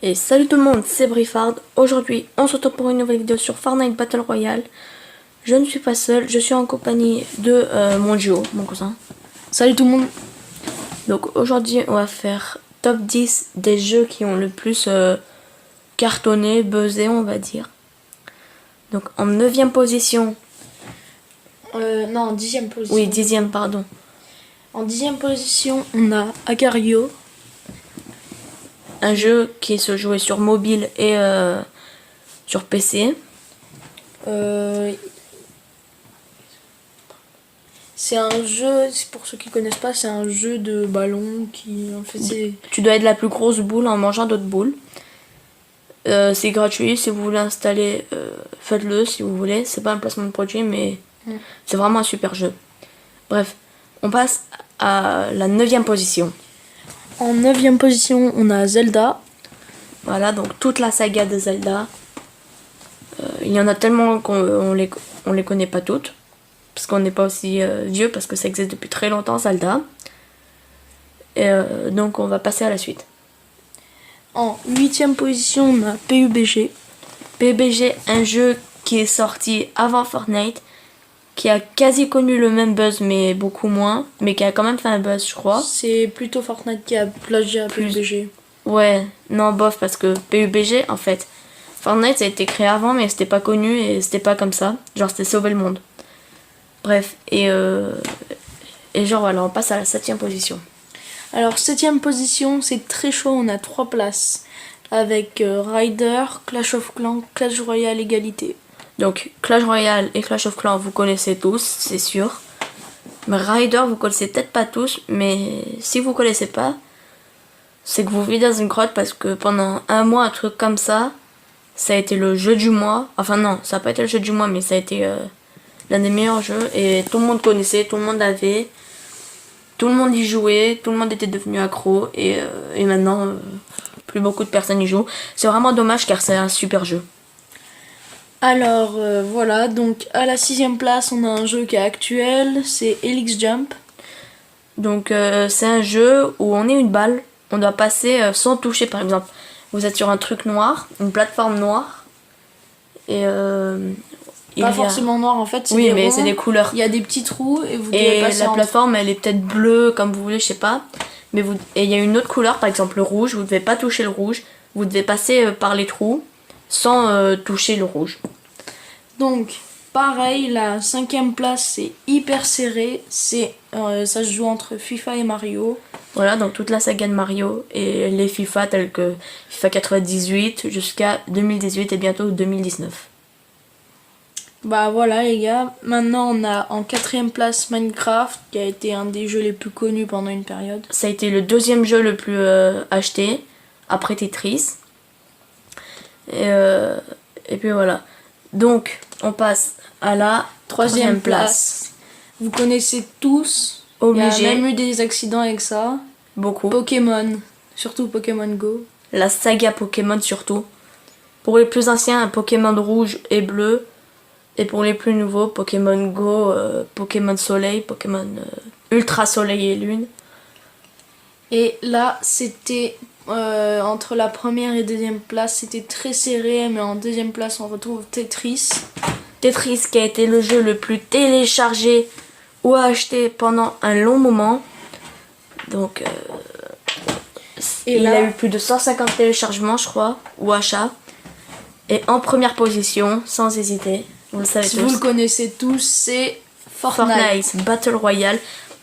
Et salut tout le monde, c'est Briffard. Aujourd'hui, on se retrouve pour une nouvelle vidéo sur Fortnite Battle Royale. Je ne suis pas seul, je suis en compagnie de mon duo, mon cousin. Salut tout le monde. Donc aujourd'hui, on va faire top 10 des jeux qui ont le plus cartonné, buzzé, on va dire. Donc en 9ème position. Non, en 10ème position. Oui, 10ème, pardon. En 10ème position, on a Agario. Un jeu qui se jouait sur mobile et sur PC. C'est un jeu, pour ceux qui connaissent pas, c'est un jeu de ballon qui en fait c'est... Tu dois être la plus grosse boule en mangeant d'autres boules. C'est gratuit, si vous voulez installer, faites-le si vous voulez. C'est pas un placement de produit, mais c'est vraiment un super jeu. Bref, on passe à la 9ème position. En 9ème position, on a Zelda. Voilà, donc toute la saga de Zelda. Il y en a tellement qu'on les connaît pas toutes. Parce qu'on n'est pas aussi vieux, parce que ça existe depuis très longtemps, Zelda. Et donc on va passer à la suite. En 8ème position, on a PUBG. PUBG, un jeu qui est sorti avant Fortnite, qui a quasi connu le même buzz, mais beaucoup moins, mais qui a quand même fait un buzz, je crois. C'est plutôt Fortnite qui a plagié à PUBG. Ouais, non, bof, parce que PUBG, en fait, Fortnite, ça a été créé avant, mais c'était pas connu et c'était pas comme ça. Genre, c'était sauver le monde. Bref, et genre, voilà, on passe à la 7ème position. Alors, 7ème position, c'est très chaud, on a 3 places. Avec Ryder, Clash of Clans, Clash Royale égalité. Donc, Clash Royale et Clash of Clans, vous connaissez tous, c'est sûr. Mais Ryder, vous connaissez peut-être pas tous, mais si vous connaissez pas, c'est que vous vivez dans une grotte parce que pendant un mois, un truc comme ça a été le jeu du mois. Enfin non, ça n'a pas été le jeu du mois, mais ça a été l'un des meilleurs jeux. Et tout le monde connaissait, tout le monde avait, tout le monde y jouait, tout le monde était devenu accro. Et maintenant, plus beaucoup de personnes y jouent. C'est vraiment dommage car c'est un super jeu. Alors voilà, donc à la 6ème place, on a un jeu qui est actuel, c'est Helix Jump. Donc c'est un jeu où on est une balle, on doit passer sans toucher par exemple. Vous êtes sur un truc noir, une plateforme noire. Et pas forcément noir en fait, c'est oui, des mais ronds, c'est des couleurs. il y a des petits trous et vous devez passer la plateforme elle est peut-être bleue comme vous voulez, je sais pas. Mais et il y a une autre couleur, par exemple le rouge, vous devez pas toucher le rouge, vous devez passer par les trous sans toucher le rouge. Donc pareil, la 5ème place c'est hyper serré, ça se joue entre FIFA et Mario. Voilà, donc toute la saga de Mario et les FIFA tels que FIFA 98 jusqu'à 2018 et bientôt 2019. Bah voilà les gars, maintenant on a en 4ème place Minecraft qui a été un des jeux les plus connus pendant une période. Ça a été le 2e jeu le plus acheté après Tetris. Et puis voilà. Donc on passe à la 3ème place. Vous connaissez tous, Obligé. il y a même eu des accidents avec ça. Beaucoup. Pokémon, surtout Pokémon Go. La saga Pokémon surtout. Pour les plus anciens, un Pokémon rouge et bleu. Et pour les plus nouveaux, Pokémon Go, Pokémon Soleil, Pokémon Ultra Soleil et Lune. Et là, c'était entre la 1ère et 2ème place, c'était très serré, mais en 2ème place, on retrouve Tetris. Tetris qui a été le jeu le plus téléchargé ou acheté pendant un long moment. Donc, il a eu plus de 150 téléchargements, je crois, ou achats. Et en première position, sans hésiter, vous le savez tous. Si vous le connaissez tous, c'est Fortnite Battle Royale,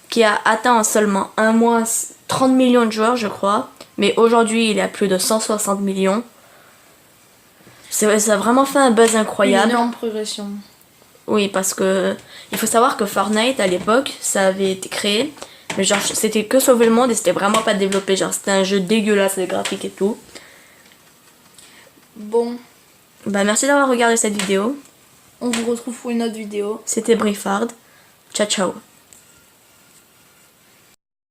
qui a atteint en seulement un mois 30 millions de joueurs, je crois. Mais aujourd'hui, il est à plus de 160 millions. Ça a vraiment fait un buzz incroyable. Une énorme progression. Oui, parce que il faut savoir que Fortnite, à l'époque, ça avait été créé. Mais genre, c'était que sauver le monde et c'était vraiment pas développé. Genre, c'était un jeu dégueulasse, les graphiques et tout. Bon. Bah, merci d'avoir regardé cette vidéo. On vous retrouve pour une autre vidéo. C'était Briffard. Ciao, ciao.